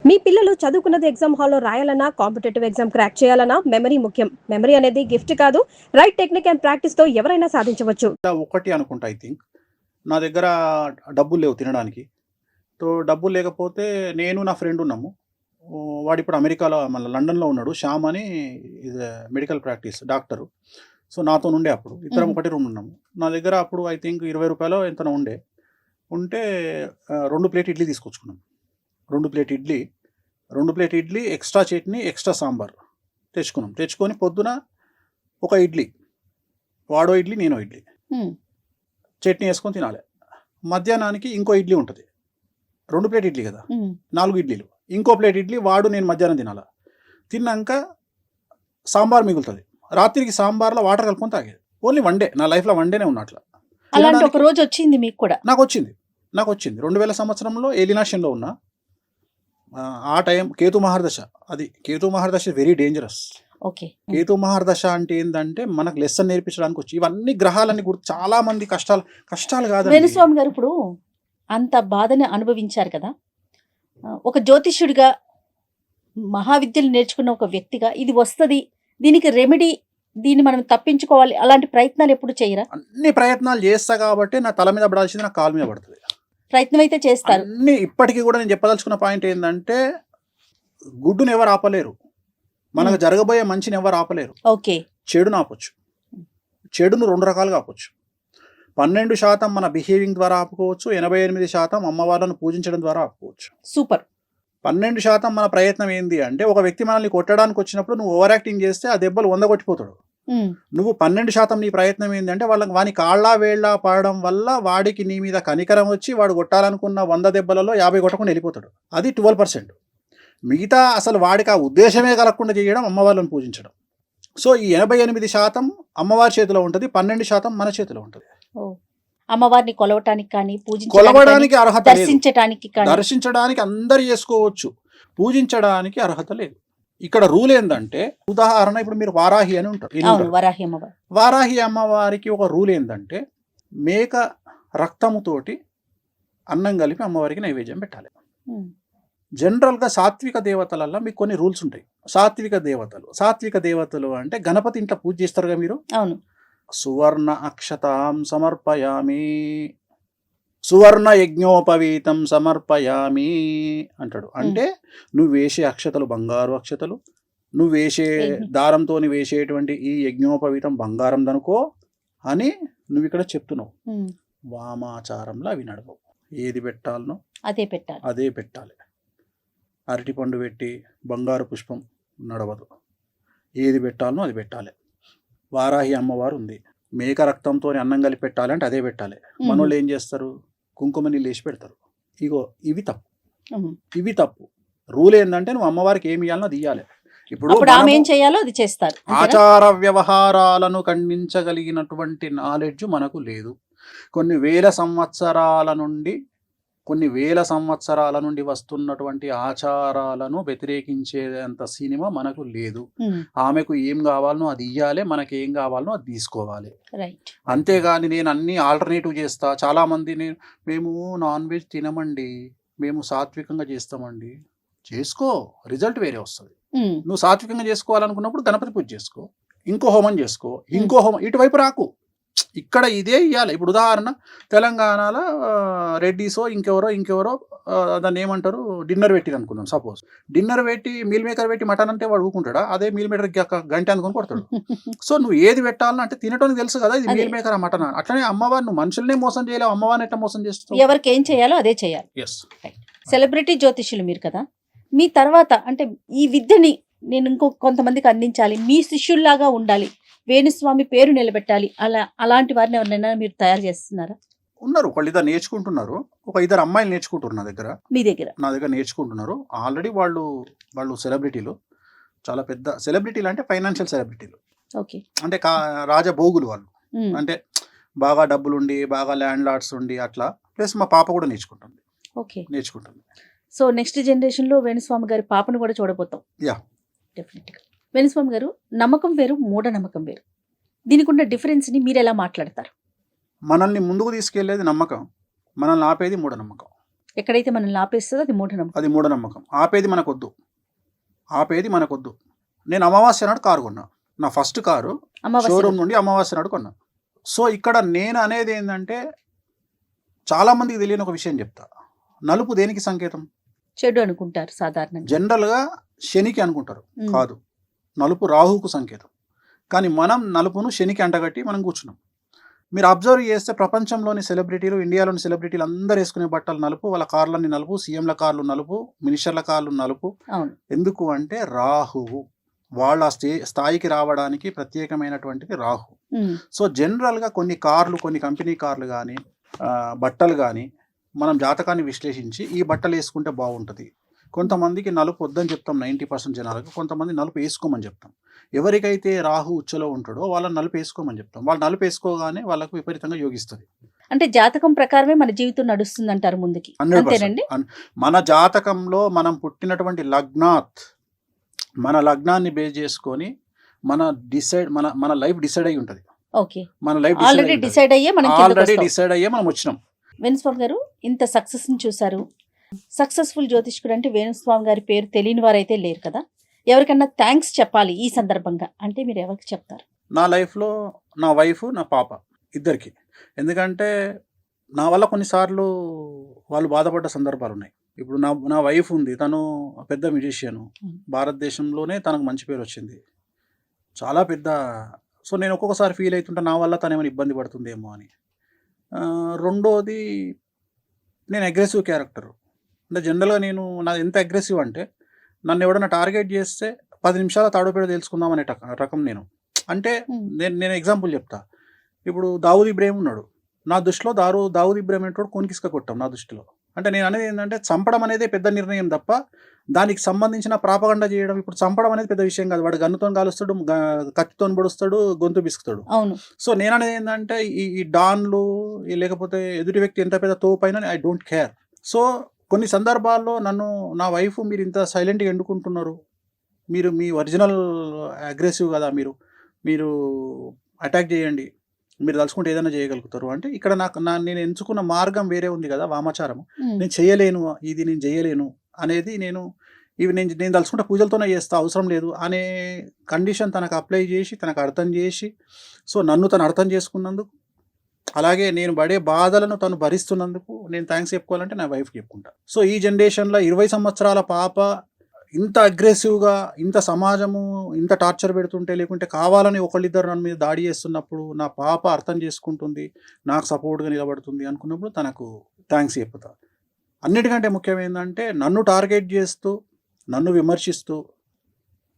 మీ పిల్లలు చదువుకున్నది ఎగ్జామ్ హాల్లో రాయాలన్నా కాంపిటేటివ్ ఎగ్జామ్ క్రాక్ చేయాలన్నా మెమరీ ముఖ్యం. మెమరీ అనేది గిఫ్ట్ కాదు, రైట్ టెక్నిక్ అండ్ ప్రాక్టీస్ తో ఎవరైనా సాధించవచ్చు. ఒకటి అనుకుంటా ఐ థింక్ నా దగ్గర డబ్బులు లేవు తినడానికి. సో డబ్బులు లేకపోతే నేను నా ఫ్రెండ్ ఉన్నాము. వాడు ఇప్పుడు అమెరికాలో మళ్ళీ లండన్లో ఉన్నాడు. శ్యామ్ అని మెడికల్ ప్రాక్టీస్ డాక్టరు. సో నాతో ఉండే అప్పుడు ఇద్దరం ఒకటి రూమ్ ఉన్నాము. నా దగ్గర అప్పుడు ఐ థింక్ 20 రూపాయలు ఎంతనో ఉంటే 2 ప్లేట్ ఇడ్లీ తీసుకొచ్చుకున్నాం. 2 plate idli extra chutney extra sambar తెచ్చుకొని పొద్దున ఒక ఇడ్లీ, వాడో ఇడ్లీ నేనో ఇడ్లీ చట్నీ వేసుకొని తినాలి. మధ్యాహ్నానికి ఇంకో ఇడ్లీ ఉంటుంది. 2 ప్లేట్ ఇడ్లీ కదా, 4 ఇడ్లీలు. ఇంకో ప్లేట్ ఇడ్లీ వాడు నేను మధ్యాహ్నం తినాలి. తిన్నాక సాంబార్ మిగులుతుంది. రాత్రికి సాంబార్లో వాటర్ కలుపుకొని తాగేది. Only 1 day. నా లైఫ్లో 1 డేనే ఉన్నట్ల. అలాంటి ఒక రోజు వచ్చింది మీకు కూడా? నాకు వచ్చింది 2000 సంవత్సరంలో ఏలినాశంలో ఉన్నా. ఆ టైం కేతు మహర్దశ. అది కేతు మహర్దశ వెరీ డేంజరస్. ఓకే. కేతు మహర్దశ అంటే ఏంటంటే మనకు లెసన్ నేర్పించడానికి వచ్చి ఇవన్నీ గ్రహాలన్నీ చాలా మంది కష్టాలు కాదు. వేణుస్వామి గారు ఇప్పుడు అంత బాధని అనుభవించారు కదా, ఒక జ్యోతిష్యుడిగా మహావిద్యలు నేర్చుకున్న ఒక వ్యక్తిగా ఇది వస్తుంది, దీనికి రెమెడీ, దీన్ని మనం తప్పించుకోవాలి, అలాంటి ప్రయత్నాలు ఎప్పుడు చేయరా? అన్ని ప్రయత్నాలు చేస్తా కాబట్టి నా తల మీద పడాల్సింది నా కాలు మీద పడుతుంది. ప్రయత్నం అయితే చేస్తారు అన్ని. ఇప్పటికీ కూడా నేను చెప్పదలుచుకున్న పాయింట్ ఏంటంటే గుడ్డుని ఎవరు ఆపలేరు, మనకు జరగబోయే మంచిని ఎవరు ఆపలేరు. ఓకే. చెడును ఆపొచ్చు. చెడును 2 రకాలుగా ఆపొచ్చు. 12% మన బిహేవింగ్ ద్వారా ఆపుకోవచ్చు, 88% అమ్మవార్లను పూజించడం ద్వారా ఆపుకోవచ్చు. సూపర్. 12% మన ప్రయత్నం ఏంది అంటే ఒక వ్యక్తి మనల్ని కొట్టడానికి వచ్చినప్పుడు నువ్వు ఓవర్ యాక్టింగ్ చేస్తే ఆ దెబ్బలు 100 కొట్టిపోతాడు. నువ్వు 12% నీ ప్రయత్నం ఏంటంటే వాని కాళ్ళ వేళ్ళ పడడం వల్ల వాడికి నీ మీద కనికరం వచ్చి వాడు కొట్టాలనుకున్న 100 దెబ్బలలో 50 కొట్టకుండా వెళ్ళిపోతాడు. అది 12%. మిగతా అసలు వాడికి ఆ ఉద్దేశమే కలగకుండా చేయడం అమ్మవార్లను పూజించడం. సో ఈ 88% అమ్మవారి చేతిలో ఉంటుంది, 12% మన చేతిలో ఉంటుంది. అమ్మవారిని కొలవటానికి కానీ కొలవడానికి అర్హత, దర్శించడానికి అందరు చేసుకోవచ్చు, పూజించడానికి అర్హత లేదు. ఇక్కడ రూల్ ఏంటంటే, ఉదాహరణ ఇప్పుడు మీరు వారాహి అని ఉంటారు. వారాహి అమ్మవారికి ఒక రూల్ ఏంటంటే మేక రక్తముతోటి అన్నం కలిపి అమ్మవారికి నైవేద్యం పెట్టాలి. జనరల్గా సాత్విక దేవతలలో మీకు కొన్ని రూల్స్ ఉంటాయి. సాత్విక దేవతలు అంటే గణపతి ఇంట్లో పూజ చేస్తారుగా మీరు. అవును. సువర్ణ అక్షతాం సమర్పయామి, సువర్ణ యజ్ఞోపవీతం సమర్పయామి అంటాడు. అంటే నువ్వు వేసే అక్షతలు బంగారు అక్షతలు, నువ్వు వేసే దారంతో వేసేటువంటి ఈ యజ్ఞోపవీతం బంగారం దనుకో అని నువ్వు ఇక్కడ చెప్తున్నావు. వామాచారంలో అవి నడవవు. ఏది పెట్టాలనో అదే పెట్టాలి. అరటిపండు పెట్టి బంగారు పుష్పం నడవదు. ఏది పెట్టాలనో అది పెట్టాలి. వారాహి అమ్మవారు ఉంది, మేక రక్తంతో అన్నం కలిపి పెట్టాలంటే అదే పెట్టాలి. మనోళ్ళు ఏం చేస్తారు, కుంకుమ నీళ్ళు వేసి పెడతారు. ఇవి తప్పు. రూల్ ఏంటంటే నువ్వు అమ్మవారికి ఏమి ఇవ్వాలనో అది ఇవ్వాలి. ఇప్పుడు ఏం చేయాలో అది చేస్తారు. ఆచార వ్యవహారాలను ఖండించగలిగినటువంటి నాలెడ్జ్ మనకు లేదు. కొన్ని వేల సంవత్సరాల నుండి వస్తున్నటువంటి ఆచారాలను వ్యతిరేకించేంత సినిమా మనకు లేదు. ఆమెకు ఏం కావాలనో అది ఇయ్యాలి, మనకి ఏం కావాలనో అది తీసుకోవాలి. అంతేగాని నేను అన్ని ఆల్టర్నేటివ్ చేస్తా. చాలా మంది మేము నాన్ వెజ్ తినమండి, మేము సాత్వికంగా చేస్తామండి. చేసుకో, రిజల్ట్ వేరే వస్తుంది. నువ్వు సాత్వికంగా చేసుకోవాలనుకున్నప్పుడు గణపతి పూజ చేసుకో, ఇంకో హోమం చేసుకో, ఇటువైపు రాకు. ఇక్కడ ఇదే ఇవ్వాలి. ఇప్పుడు ఉదాహరణ తెలంగాణలో రెడ్డిసో ఇంకెవరో దాన్ని ఏమంటారు, డిన్నర్ పెట్టిరు అనుకుందాం. సపోజ్ డిన్నర్ పెట్టి మీల్ మేకర్ పెట్టి మటన్ అంటే వాడు ఊకుంటాడా? అదే మీల్ మేకర్ గంట అనుకుని కొడతాడు. సో నువ్వు ఏది పెట్టాలని అంటే తినటానికి తెలుసు కదా, ఇది మీల్ మేకర్ మటన్. అట్లనే అమ్మవారిని నువ్వు మోసం చేయలేవు, అమ్మవారిని ఎట్లా మోసం చేస్తావు? ఎవరికి ఏం చేయాలో అదే చేయాలి. సెలబ్రిటీ జ్యోతిష్యులు మీరు కదా, మీ తర్వాత అంటే ఈ విద్యని నేను కొంతమందికి అందించాలి, మీ శిష్యుల్లాగా ఉండాలి, వేణుస్వామి పేరు నిలబెట్టాలి, అలాంటి వారిని ఎవరినైనా మీరు తయారు చేస్తున్నారా? ఉన్నారు, ఒకళ్ళు ఇద్దరు నేర్చుకుంటున్నారు. ఒక 2 అమ్మాయిలు నేర్చుకుంటున్నారు నా దగ్గర నేర్చుకుంటున్నారు. ఆల్రెడీ వాళ్ళు సెలబ్రిటీలు, చాలా పెద్ద సెలబ్రిటీలు, అంటే ఫైనాన్షియల్ సెలబ్రిటీలు. ఓకే. అంటే రాజభోగులు వాళ్ళు, అంటే బాగా డబ్బులుండి, బాగా ల్యాండ్ లార్డ్స్ ఉండి అట్లా. ప్లస్ మా పాప కూడా నేర్చుకుంటుంది. సో నెక్స్ట్ జనరేషన్ లో వేణుస్వామి గారి పాపను కూడా చూడబోతాం. డెఫినెట్గా. వేణుస్వామి గారు, నమ్మకం వేరు, మూఢనమ్మకం వేరు. దీనికి ఉన్న డిఫరెన్స్ ని మీరు ఎలా మాట్లాడతారు? మనల్ని ముందుకు తీసుకెళ్లేది నమ్మకం, మనల్ని ఆపేది మూఢనమ్మకం. ఎక్కడైతే మనల్ని ఆపేస్తుందో అది మూఢనమ్మకం. అది మూఢనమ్మకం. ఆపేది మనకొద్దు. నేను అమావాస్య నాడు కారు కొన్నా. నా ఫస్ట్ కారు అమావాస్య షోరూమ్ నుండి అమావాస్య నాడు కొన్నా. సో ఇక్కడ నేను అనేది ఏంటంటే, చాలా మందికి తెలియని ఒక విషయం చెప్తా. నలుపు దేనికి సంకేతం? చెడు అనుకుంటారు సాధారణంగా. జనరల్గా శనికి అనుకుంటారు, ఉమ్. కాదు. నలుపు రాహుకు సంకేతం. కానీ మనం నలుపును శనికి అంటగట్టి మనం కూర్చున్నాం. మీరు అబ్జర్వ్ చేస్తే ప్రపంచంలోని సెలబ్రిటీలు, ఇండియాలోని సెలబ్రిటీలు అందరూ వేసుకునే బట్టలు నలుపు, వాళ్ళ కార్లన్నీ నలుపు, సీఎంల కార్లు నలుపు, మినిస్టర్ల కార్లు నలుపు. అవును. ఎందుకు అంటే రాహువు వాళ్ళ స్థాయికి రావడానికి ప్రత్యేకమైనటువంటిది రాహు. ఉమ్. సో జనరల్గా కొన్ని కార్లు, కొన్ని కంపెనీ కార్లు కానీ బట్టలు కానీ మనం జాతకాన్ని విశ్లేషించి ఈ బట్టలు వేసుకుంటే బాగుంటుంది. కొంతమందికి నలుపు వద్దని చెప్తాం 90% జనాలకు, కొంతమంది నలుపు వేసుకోమని చెప్తాం. ఎవరికైతే రాహు ఉచ్చలో ఉంటాడో వాళ్ళని నలుపు వేసుకోమని చెప్తాం. వాళ్ళు నలుపు వేసుకోగానే వాళ్ళకు విపరీతంగా యోగిస్తుంది. అంటే జాతకం ప్రకారమే మన జీవితం నడుస్తుంది అంటారు ముందుకి. 100%. అంతేనండి. మన జాతకంలో మనం పుట్టినటువంటి మన లగ్నాన్ని బేస్ చేసుకొని మన లైఫ్ డిసైడ్ అయి ఉంటుంది. ఓకే. మన లైఫ్ ఆల్రెడీ డిసైడ్ అయ్యే మనం డిసైడ్ అయ్యే మనం వచ్చినాం. వేణుస్వామి గారు ఇంత సక్సెస్ ని చూసారు. సక్సెస్ఫుల్ జ్యోతిష్కుడు అంటే వేణుస్వామి గారి పేరు తెలియని వారైతే లేరు కదా. ఎవరికన్నా థ్యాంక్స్ చెప్పాలి ఈ సందర్భంగా అంటే మీరు ఎవరికి చెప్తారు? నా లైఫ్లో నా వైఫ్, నా పాప ఇద్దరికి. ఎందుకంటే నా వల్ల కొన్నిసార్లు వాళ్ళు బాధపడ్డ సందర్భాలు ఉన్నాయి. ఇప్పుడు నా వైఫ్ ఉంది, తను పెద్ద మ్యూజిషియను, భారతదేశంలోనే తనకు మంచి పేరు వచ్చింది, చాలా పెద్ద. సో నేను ఒక్కొక్కసారి ఫీల్ అవుతుంటా నా వల్ల తను ఏమైనా ఇబ్బంది పడుతుందేమో అని. రెండోది, నేను అగ్రెసివ్ క్యారెక్టర్. అంటే జనరల్గా నాది ఎంత అగ్రెసివ్ అంటే, నన్ను ఎవడన్నా టార్గెట్ చేస్తే 10 నిమిషాల తాడోపేడ తెలుసుకుందామనే రకం నేను. అంటే నేను ఎగ్జాంపుల్ చెప్తా. ఇప్పుడు దావుద్ ఇబ్రాహిం ఉన్నాడు, నా దృష్టిలో దావుద్ ఇబ్రాహిం ఏంటో కోనికిస్క కొట్టాం నా దృష్టిలో. అంటే నేను అనేది ఏంటంటే, చంపడం అనేది పెద్ద నిర్ణయం తప్ప దానికి సంబంధించిన ప్రాపగండా చేయడం, ఇప్పుడు చంపడం అనేది పెద్ద విషయం కాదు. వాడు గన్నుతో కాలుస్తాడు, కత్తితో పొడుస్తాడు, గొంతు బిసుకుతాడు. అవును. సో నేను అనేది ఏంటంటే, ఈ డాన్లు లేకపోతే ఎదుటి వ్యక్తి ఎంత పెద్ద తోపైనా ఐ డోంట్ కేర్. సో కొన్ని సందర్భాల్లో నా వైఫ్, మీరు ఇంత సైలెంట్గా ఎండుకుంటున్నారు, మీరు మీ ఒరిజినల్ అగ్రెసివ్ కదా, మీరు అటాక్ చేయండి, మీరు తలుచుకుంటే ఏదైనా చేయగలుగుతారు అంటే, ఇక్కడ నేను ఎంచుకున్న మార్గం వేరే ఉంది కదా, వామాచారం. నేను చేయలేను అనేది నేను తలుచుకుంటే పూజలతోనే చేస్తా, అవసరం లేదు అనే కండిషన్ తనకు అప్లై చేసి, తనకు అర్థం చేసి, సో నన్ను తను అర్థం చేసుకున్నందుకు, అలాగే నేను పడే బాధలను తను భరిస్తున్నందుకు నేను థ్యాంక్స్ చెప్పుకోవాలంటే నా వైఫ్కి చెప్పుకుంటా. సో ఈ జనరేషన్లో 20 సంవత్సరాల పాప ఇంత అగ్రెసివ్గా, ఇంత సమాజము ఇంత టార్చర్ పెడుతుంటే, లేకుంటే కావాలని ఒకళ్ళిద్దరు నన్ను మీద దాడి చేస్తున్నప్పుడు నా పాప అర్థం చేసుకుంటుంది, నాకు సపోర్ట్గా నిలబడుతుంది అనుకున్నప్పుడు తనకు థ్యాంక్స్ చెప్పుతా. అన్నిటికంటే ముఖ్యం ఏంటంటే, నన్ను టార్గెట్ చేస్తూ, నన్ను విమర్శిస్తూ,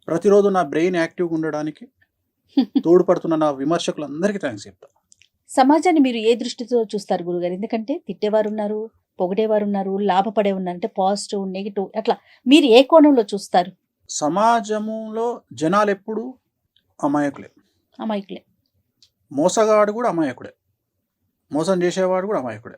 ప్రతిరోజు నా బ్రెయిన్ యాక్టివ్గా ఉండడానికి తోడ్పడుతున్న నా విమర్శకులందరికీ థ్యాంక్స్ చెప్తా. సమాజాన్ని మీరు ఏ దృష్టితో చూస్తారు గురుగారు? ఎందుకంటే తిట్టేవారు ఉన్నారు, పొగిడేవారు ఉన్నారు, లాభపడే ఉన్నారు, అంటే పాజిటివ్, నెగిటివ్, అట్లా మీరు ఏ కోణంలో చూస్తారు? సమాజంలో జనాలు ఎప్పుడు అమాయకులే. అమాయకులే. మోసగాడు కూడా అమాయకుడే, మోసం చేసేవాడు కూడా అమాయకుడే.